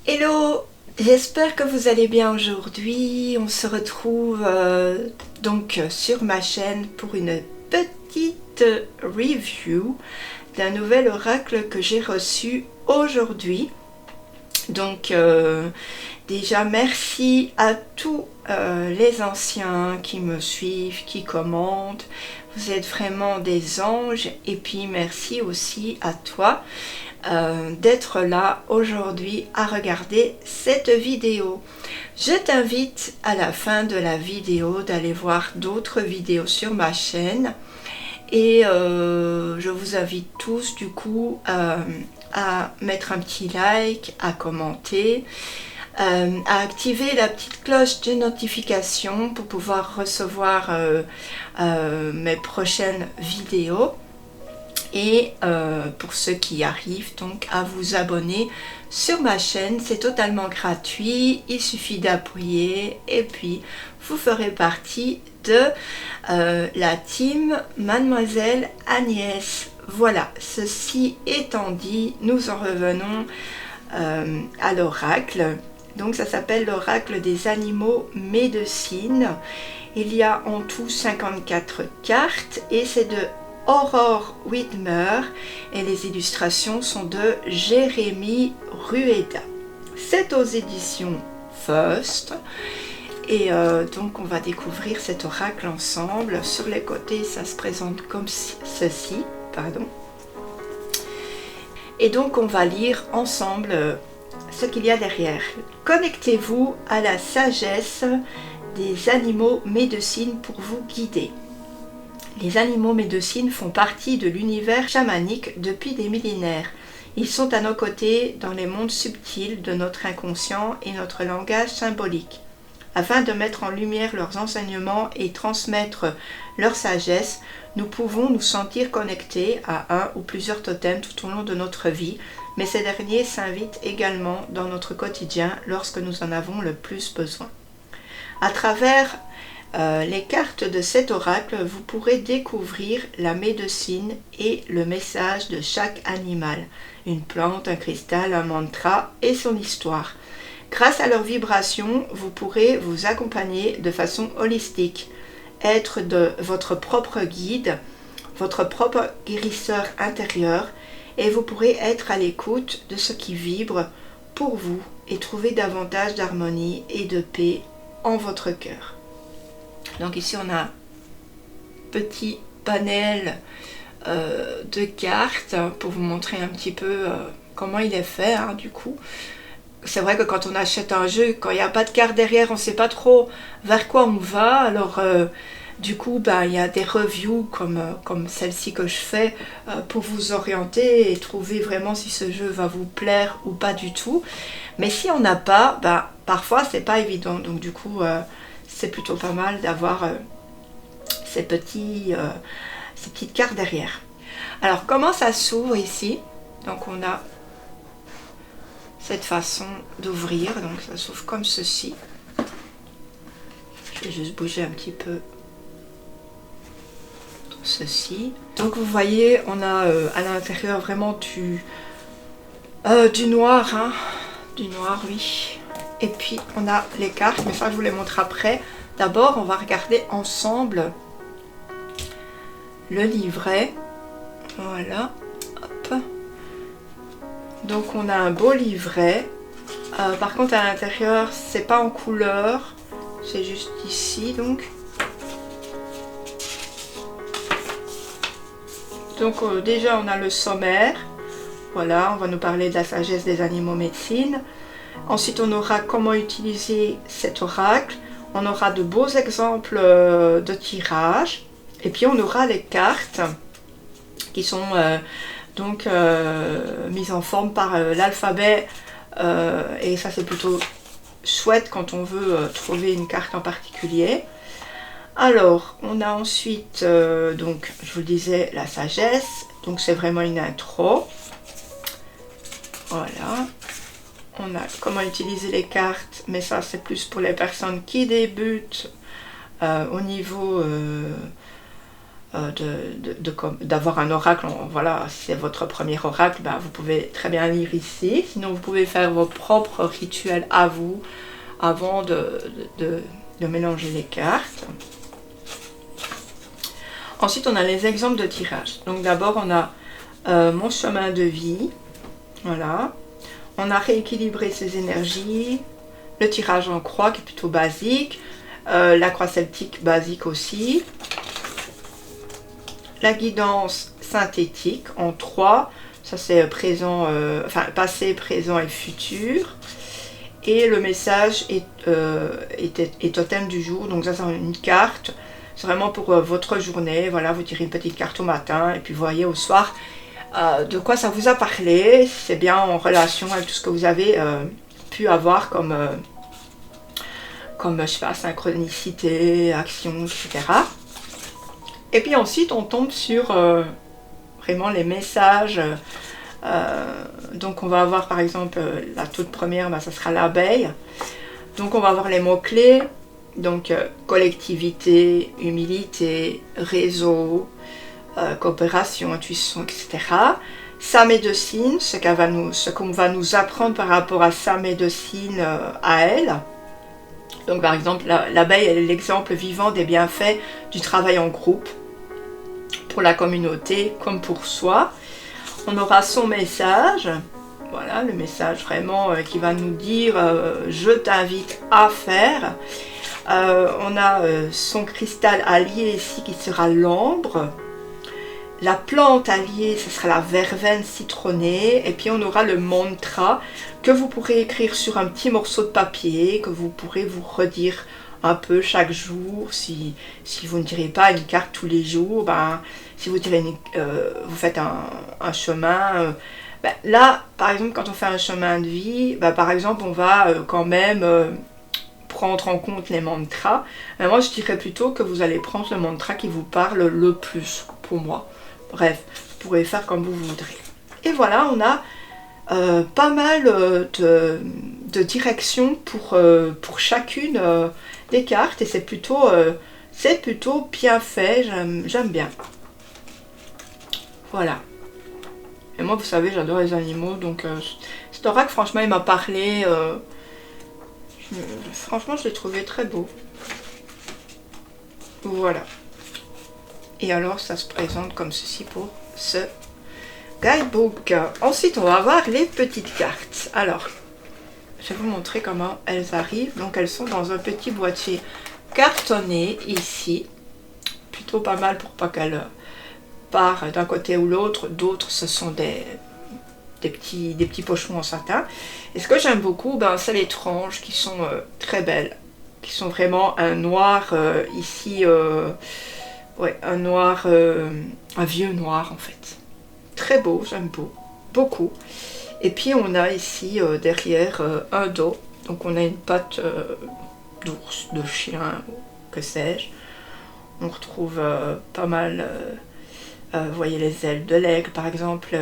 Hello, j'espère que vous allez bien aujourd'hui. On se retrouve donc sur ma chaîne pour une petite review d'un nouvel oracle que j'ai reçu aujourd'hui. Donc déjà merci à tous les anciens qui me suivent, qui commentent. Vous êtes vraiment des anges. Et puis merci aussi à toi d'être là aujourd'hui à regarder cette vidéo. Je t'invite à la fin de la vidéo d'aller voir d'autres vidéos sur ma chaîne et je vous invite tous du coup à mettre un petit like, à commenter, à activer la petite cloche de notification pour pouvoir recevoir mes prochaines vidéos. Et pour ceux qui arrivent donc à vous abonner sur ma chaîne, c'est totalement gratuit, il suffit d'appuyer et puis vous ferez partie de la team Mademoiselle Agnès. Voilà, ceci étant dit, nous en revenons à l'oracle. Donc ça s'appelle l'oracle des animaux médecines. Il y a en tout 54 cartes et c'est de Aurore Widmer et les illustrations sont de Jérémy Rueda. C'est aux éditions First et donc on va découvrir cet oracle ensemble. Sur les côtés ça se présente comme ceci, et donc on va lire ensemble ce qu'il y a derrière. Connectez-vous à la sagesse des animaux médecines pour vous guider. Les animaux médecines font partie de l'univers chamanique depuis des millénaires. Ils sont à nos côtés dans les mondes subtils de notre inconscient et notre langage symbolique. Afin de mettre en lumière leurs enseignements et transmettre leur sagesse, nous pouvons nous sentir connectés à un ou plusieurs totems tout au long de notre vie, mais ces derniers s'invitent également dans notre quotidien lorsque nous en avons le plus besoin. À travers les cartes de cet oracle, vous pourrez découvrir la médecine et le message de chaque animal, une plante, un cristal, un mantra et son histoire. Grâce à leurs vibrations, vous pourrez vous accompagner de façon holistique, être de votre propre guide, votre propre guérisseur intérieur, et vous pourrez être à l'écoute de ce qui vibre pour vous et trouver davantage d'harmonie et de paix en votre cœur. Donc ici on a un petit panel de cartes pour vous montrer un petit peu comment il est fait du coup. C'est vrai que quand on achète un jeu, quand il n'y a pas de carte derrière, on ne sait pas trop vers quoi on va. Alors du coup il y a des reviews comme celle-ci que je fais pour vous orienter et trouver vraiment si ce jeu va vous plaire ou pas du tout. Mais si on n'a pas, parfois c'est pas évident. Donc du coup c'est plutôt pas mal d'avoir ces petites cartes derrière. Alors comment ça s'ouvre ici? Donc on a cette façon d'ouvrir, donc ça s'ouvre comme ceci. Je vais juste bouger un petit peu ceci. Donc vous voyez, on a à l'intérieur vraiment du noir, du noir, oui. Et puis on a les cartes, mais ça je vous les montre après. D'abord on va regarder ensemble le livret. Voilà, hop. Donc on a un beau livret. Par contre à l'intérieur c'est pas en couleur, c'est juste ici donc. Donc déjà on a le sommaire. Voilà, on va nous parler de la sagesse des animaux médecine. Ensuite, on aura comment utiliser cet oracle. On aura de beaux exemples de tirage. Et puis, on aura les cartes qui sont mises en forme par l'alphabet. Et ça, c'est plutôt chouette quand on veut trouver une carte en particulier. Alors, on a ensuite, donc, je vous le disais, la sagesse. Donc, c'est vraiment une intro. Voilà. On a comment utiliser les cartes, mais ça c'est plus pour les personnes qui débutent au niveau d'avoir un oracle. Voilà, si c'est votre premier oracle, ben, vous pouvez très bien lire ici. Sinon, vous pouvez faire vos propres rituels à vous avant de mélanger les cartes. Ensuite, on a les exemples de tirage. Donc d'abord, on a mon chemin de vie. Voilà. On a rééquilibré ses énergies. Le tirage en croix qui est plutôt basique. La croix celtique basique aussi. La guidance synthétique en 3. Ça c'est présent, passé, présent et futur. Et le message est totem du jour. Donc ça c'est une carte. C'est vraiment pour votre journée. Voilà, vous tirez une petite carte au matin et puis vous voyez au soir de quoi ça vous a parlé. C'est bien en relation avec tout ce que vous avez pu avoir comme je sais pas, synchronicité, action, etc. Et puis ensuite on tombe sur vraiment les messages. Donc on va avoir par exemple la toute première, ça sera l'abeille. Donc on va avoir les mots-clés. Donc collectivité, humilité, réseau, coopération, intuition, etc. Sa médecine, ce qu'on va nous apprendre par rapport à sa médecine à elle. Donc par exemple, l'abeille, elle est l'exemple vivant des bienfaits du travail en groupe, pour la communauté comme pour soi. On aura son message, voilà, le message vraiment qui va nous dire je t'invite à faire. On a son cristal allié ici qui sera l'ambre. La plante alliée, ce sera la verveine citronnée. Et puis on aura le mantra que vous pourrez écrire sur un petit morceau de papier, que vous pourrez vous redire un peu chaque jour. Si vous ne tirez pas une carte tous les jours, si vous faites un chemin. Là, par exemple, quand on fait un chemin de vie, par exemple, on va quand même prendre en compte les mantras. Mais moi, je dirais plutôt que vous allez prendre le mantra qui vous parle le plus, pour moi. Bref, vous pourrez faire comme vous voudrez. Et voilà, on a pas mal de directions pour chacune des cartes. Et c'est plutôt bien fait, j'aime bien. Voilà. Et moi, vous savez, j'adore les animaux, donc cet oracle, franchement, il m'a parlé. Franchement, je l'ai trouvé très beau. Voilà. Et alors, ça se présente comme ceci pour ce guidebook. Ensuite, on va voir les petites cartes. Alors, je vais vous montrer comment elles arrivent. Donc, elles sont dans un petit boîtier cartonné ici. Plutôt pas mal pour pas qu'elles partent d'un côté ou l'autre. D'autres, ce sont des petits pochons en satin. Et ce que j'aime beaucoup, c'est les tranches qui sont très belles, qui sont vraiment un noir ici, un noir, un vieux noir en fait. Très beau, j'aime beaucoup. Et puis on a ici derrière un dos, donc on a une patte d'ours, de chien, que sais-je. On retrouve pas mal, vous voyez les ailes de l'aigle par exemple,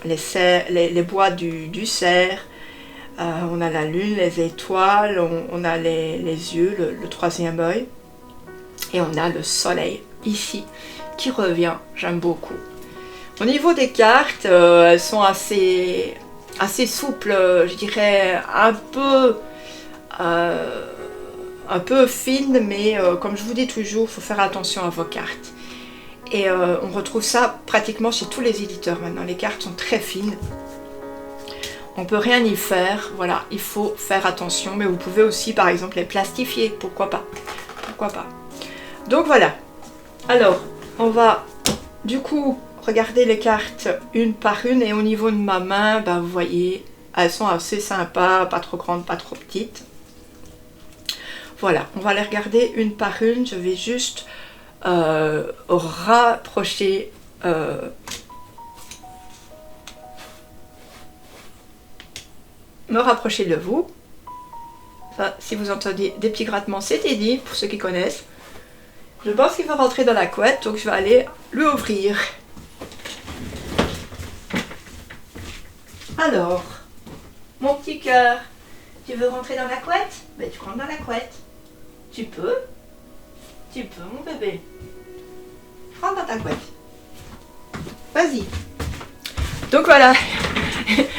les bois du cerf, on a la lune, les étoiles, on a les yeux, le troisième œil, et on a le soleil ici qui revient, j'aime beaucoup. Au niveau des cartes, elles sont assez souples, je dirais un peu fines, mais comme je vous dis toujours, il faut faire attention à vos cartes. Et on retrouve ça pratiquement chez tous les éditeurs maintenant. Les cartes sont très fines. On peut rien y faire. Voilà, il faut faire attention. Mais vous pouvez aussi, par exemple, les plastifier. Pourquoi pas? Donc voilà. Alors, on va du coup regarder les cartes une par une. Et au niveau de ma main, vous voyez, elles sont assez sympas. Pas trop grandes, pas trop petites. Voilà, on va les regarder une par une. Je vais juste rapprocher me rapprocher de vous. Enfin, si vous entendez des petits grattements, c'est Teddy, pour ceux qui connaissent. Je pense qu'il va rentrer dans la couette, donc je vais aller lui ouvrir. Alors, mon petit cœur, tu veux rentrer dans la couette? Tu rentres dans la couette. Tu peux, mon bébé. Rentre dans ta couette. Vas-y. Donc voilà,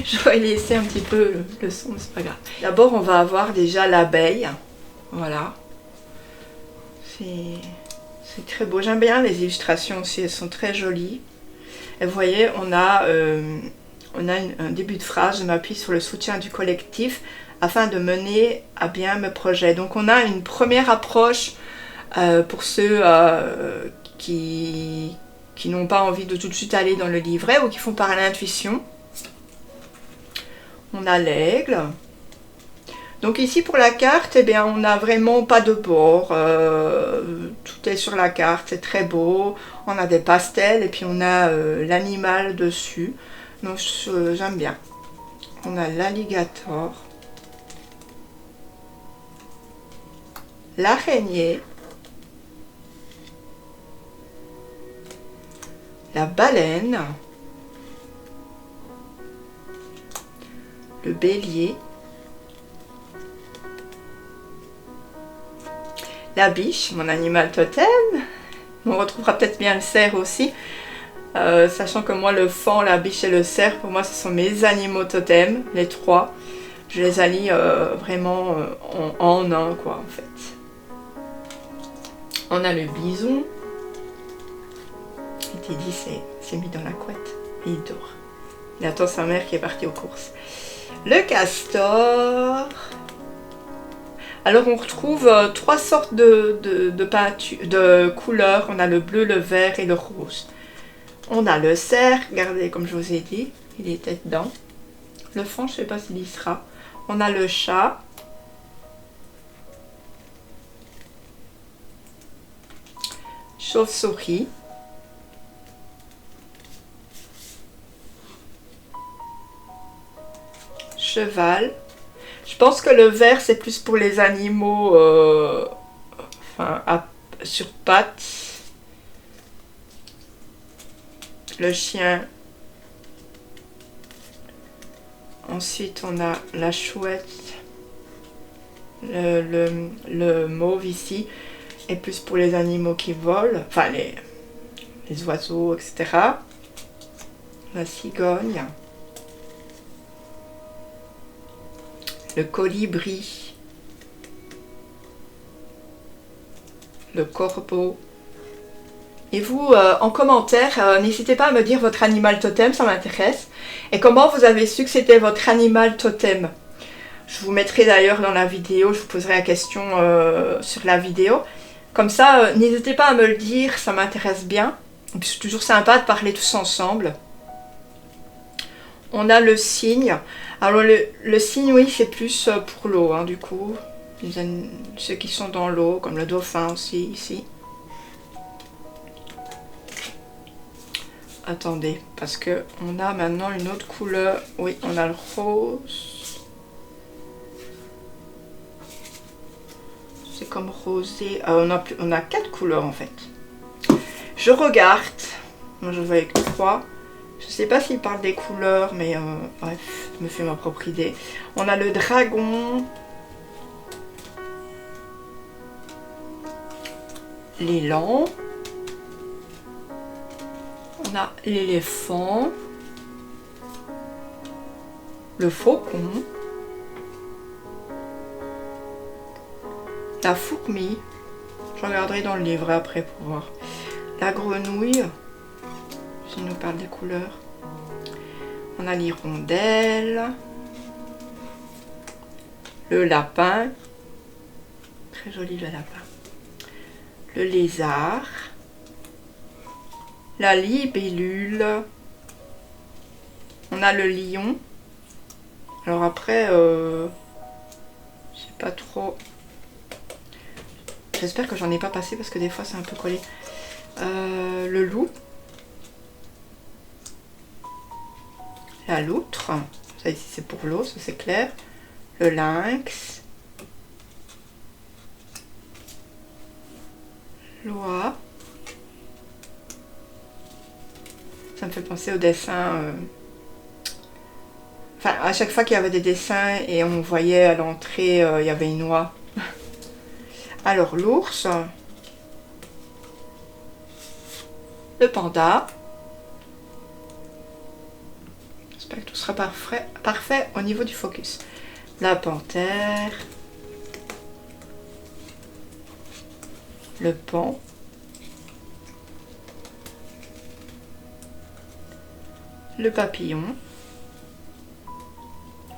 je vais laisser un petit peu le son, mais c'est pas grave. D'abord, on va avoir déjà l'abeille. Voilà. C'est très beau. J'aime bien les illustrations aussi, elles sont très jolies. Et vous voyez, on a un début de phrase. Je m'appuie sur le soutien du collectif afin de mener à bien mes projets. Donc on a une première approche pour ceux qui n'ont pas envie de tout de suite aller dans le livret ou qui font par l'intuition. On a l'aigle. Donc ici pour la carte, eh bien, on n'a vraiment pas de bord. Tout est sur la carte, c'est très beau. On a des pastels et puis on a l'animal dessus. Donc j'aime bien. On a l'alligator. L'araignée. La baleine. Le bélier. La biche, mon animal totem. On retrouvera peut-être bien le cerf aussi. Sachant que moi, le faon, la biche et le cerf, pour moi, ce sont mes animaux totems, les trois. Je les allie vraiment en un, quoi, en fait. On a le bison. Il t'est dit, c'est mis dans la couette. Et il dort. Il attend sa mère qui est partie aux courses. Le castor. Alors on retrouve trois sortes de couleurs. On a le bleu, le vert et le rose. On a le cerf, regardez comme je vous ai dit, il était dedans. Le faon, je ne sais pas s'il y sera. On a le chat. Chauve-souris. Cheval. Je pense que le vert c'est plus pour les animaux sur pattes. Le chien. Ensuite on a la chouette. Le mauve ici est plus pour les animaux qui volent. Enfin les oiseaux, etc. La cigogne. Le colibri, le corbeau. Et vous, en commentaire, n'hésitez pas à me dire votre animal totem, ça m'intéresse. Et comment vous avez su que c'était votre animal totem? Je vous mettrai d'ailleurs dans la vidéo, je vous poserai la question sur la vidéo. Comme ça, n'hésitez pas à me le dire, ça m'intéresse bien. C'est toujours sympa de parler tous ensemble. On a le cygne. Alors le cygne, oui, c'est plus pour l'eau, hein, du coup. Ceux qui sont dans l'eau, comme le dauphin aussi, ici. Attendez, parce que on a maintenant une autre couleur. Oui, on a le rose. C'est comme rosé. On a 4 couleurs en fait. Je regarde. Moi, je vois avec 3. Je sais pas s'il parle des couleurs, mais bref, je me fais ma propre idée. On a le dragon. L'élan. On a l'éléphant. Le faucon. La fourmi. Je regarderai dans le livre après pour voir. La grenouille. S'il nous parle des couleurs. On a l'hirondelle. Le lapin. Très joli le lapin. Le lézard. La libellule. On a le lion. Alors après, je sais pas trop. J'espère que j'en ai pas passé parce que des fois c'est un peu collé. Le loup. La loutre, ça ici c'est pour l'eau, ça c'est clair. Le lynx. L'oie. Ça me fait penser au dessin. Enfin, à chaque fois qu'il y avait des dessins et on voyait à l'entrée, il y avait une oie. Alors l'ours. le panda. J'espère que tout sera parfait au niveau du focus. La panthère. Le paon. Le papillon.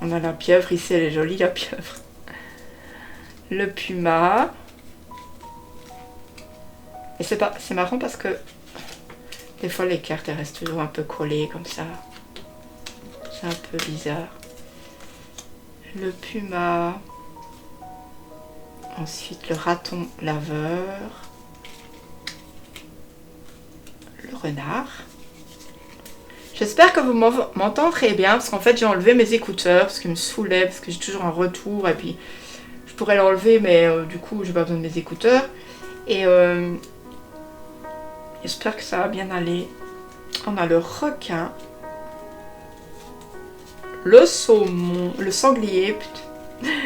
On a la pieuvre ici, elle est jolie la pieuvre. Le puma. Et c'est marrant parce que des fois les cartes elles restent toujours un peu collées comme ça. C'est un peu bizarre. Le puma. Ensuite le raton laveur. Le renard. J'espère que vous m'entendrez bien parce qu'en fait j'ai enlevé mes écouteurs parce qu'ils me saoulaient, parce que j'ai toujours un retour et puis je pourrais l'enlever mais du coup j'ai pas besoin de mes écouteurs. Et j'espère que ça va bien aller. On a le requin. Le saumon. Le sanglier.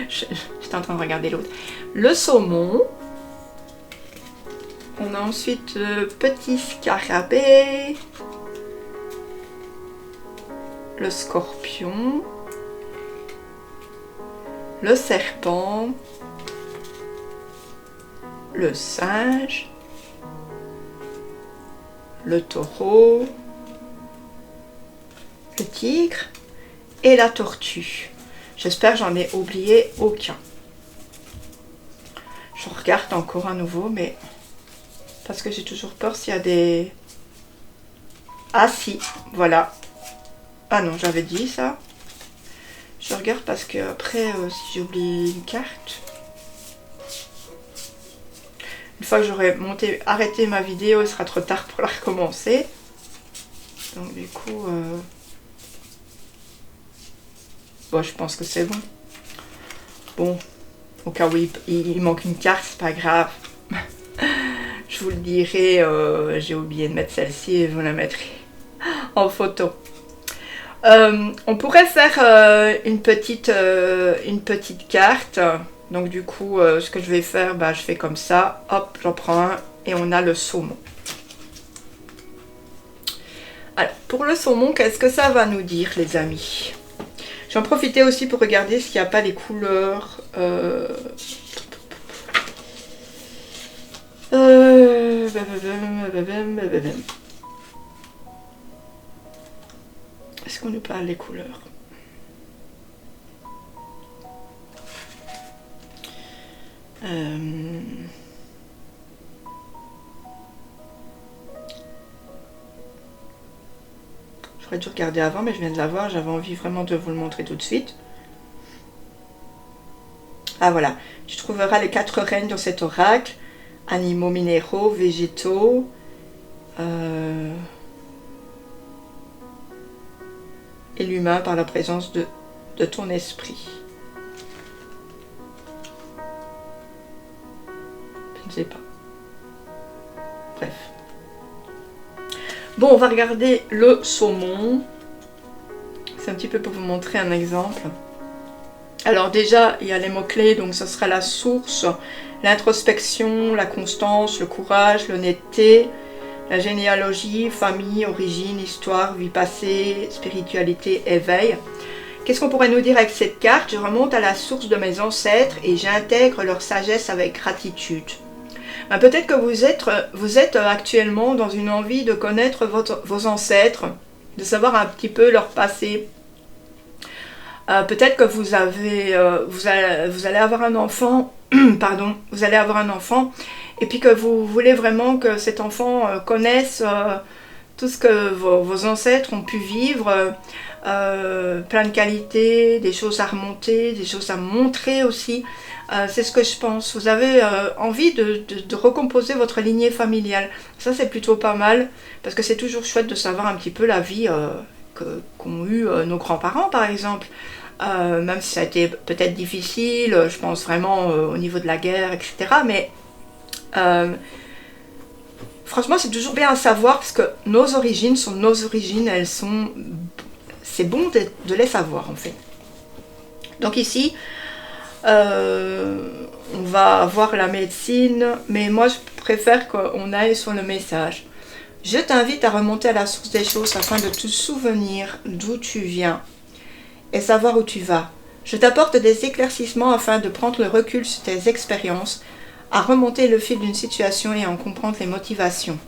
J'étais en train de regarder l'autre. Le saumon. On a ensuite le petit scarabée. Le scorpion. Le serpent. Le singe. Le taureau, le tigre et la tortue. J'espère que j'en ai oublié aucun. Je regarde encore à nouveau, mais parce que j'ai toujours peur s'il y a des... Ah si, voilà. Ah non, j'avais dit ça. Je regarde parce que après, si j'ai oublié une carte... Une fois que j'aurai arrêté ma vidéo, il sera trop tard pour la recommencer. Donc du coup... Bon, je pense que c'est bon. Bon, au cas où il manque une carte, c'est pas grave. Je vous le dirai, j'ai oublié de mettre celle-ci et vous la mettrez en photo. On pourrait faire une petite carte. Donc du coup, ce que je vais faire, bah, je fais comme ça. Hop, j'en prends un et on a le saumon. Alors, pour le saumon, qu'est-ce que ça va nous dire, les amis? J'en profitais aussi pour regarder s'il n'y a pas les couleurs. Est-ce qu'on nous parle des couleurs? J'aurais dû regarder avant, mais je viens de la voir. J'avais envie vraiment de vous le montrer tout de suite. Ah voilà. Tu trouveras les 4 règnes dans cet oracle. Animaux, minéraux, végétaux. Et l'humain par la présence de ton esprit. Je ne sais pas. Bref. Bon, on va regarder le saumon. C'est un petit peu pour vous montrer un exemple. Alors déjà, il y a les mots-clés, donc ça sera la source, l'introspection, la constance, le courage, l'honnêteté, la généalogie, famille, origine, histoire, vie passée, spiritualité, éveil. Qu'est-ce qu'on pourrait nous dire avec cette carte? Je remonte à la source de mes ancêtres et j'intègre leur sagesse avec gratitude. Ben, peut-être que vous êtes actuellement dans une envie de connaître vos ancêtres, de savoir un petit peu leur passé. Peut-être que vous allez avoir un enfant, pardon, vous allez avoir un enfant, et puis que vous voulez vraiment que cet enfant connaisse tout ce que vos ancêtres ont pu vivre, plein de qualités, des choses à remonter, des choses à montrer aussi. C'est ce que je pense. Vous avez envie de recomposer votre lignée familiale. Ça, c'est plutôt pas mal, parce que c'est toujours chouette de savoir un petit peu la vie qu'ont eu nos grands-parents, par exemple. Même si ça a été peut-être difficile, je pense vraiment au niveau de la guerre, etc. Mais franchement, c'est toujours bien à savoir, parce que nos origines sont nos origines, elles sont... C'est bon de les savoir, en fait. Donc ici... on va voir la médecine, mais moi je préfère qu'on aille sur le message. Je t'invite à remonter à la source des choses afin de te souvenir d'où tu viens et savoir où tu vas. Je t'apporte des éclaircissements afin de prendre le recul sur tes expériences, à remonter le fil d'une situation et à en comprendre les motivations.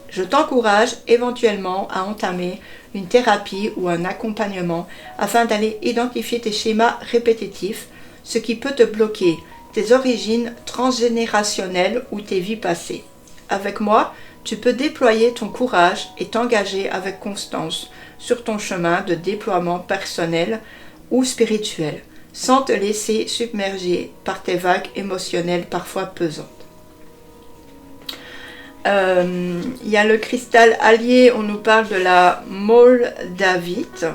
Je t'encourage éventuellement à entamer une thérapie ou un accompagnement afin d'aller identifier tes schémas répétitifs, ce qui peut te bloquer, tes origines transgénérationnelles ou tes vies passées. Avec moi, tu peux déployer ton courage et t'engager avec constance sur ton chemin de déploiement personnel ou spirituel, sans te laisser submerger par tes vagues émotionnelles parfois pesantes. Il y a le cristal allié, on nous parle de la moldavite.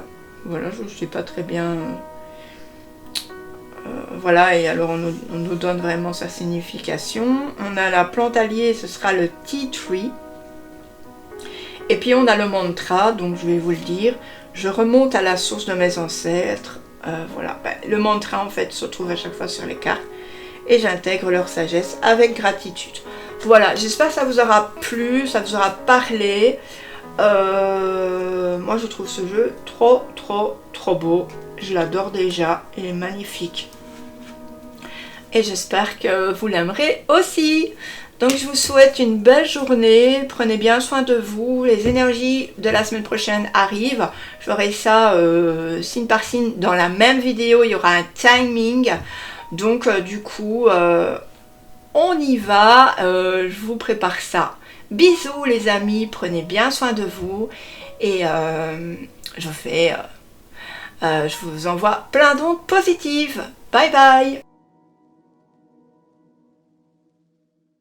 Voilà, je ne sais pas très bien. Voilà, et alors on nous donne vraiment sa signification. On a la plante alliée, ce sera le tea tree. Et puis on a le mantra, donc je vais vous le dire. Je remonte à la source de mes ancêtres. Voilà, le mantra en fait se trouve à chaque fois sur les cartes. Et j'intègre leur sagesse avec gratitude. Voilà, j'espère que ça vous aura plu, ça vous aura parlé. Moi je trouve ce jeu trop beau. Je l'adore déjà, il est magnifique. Et j'espère que vous l'aimerez aussi. Donc je vous souhaite une belle journée, prenez bien soin de vous, les énergies de la semaine prochaine arrivent. Je ferai ça signe par signe dans la même vidéo, il y aura un timing. Donc du coup, on y va, je vous prépare ça. Bisous les amis, prenez bien soin de vous et je vous envoie plein d'ondes positives. Bye bye.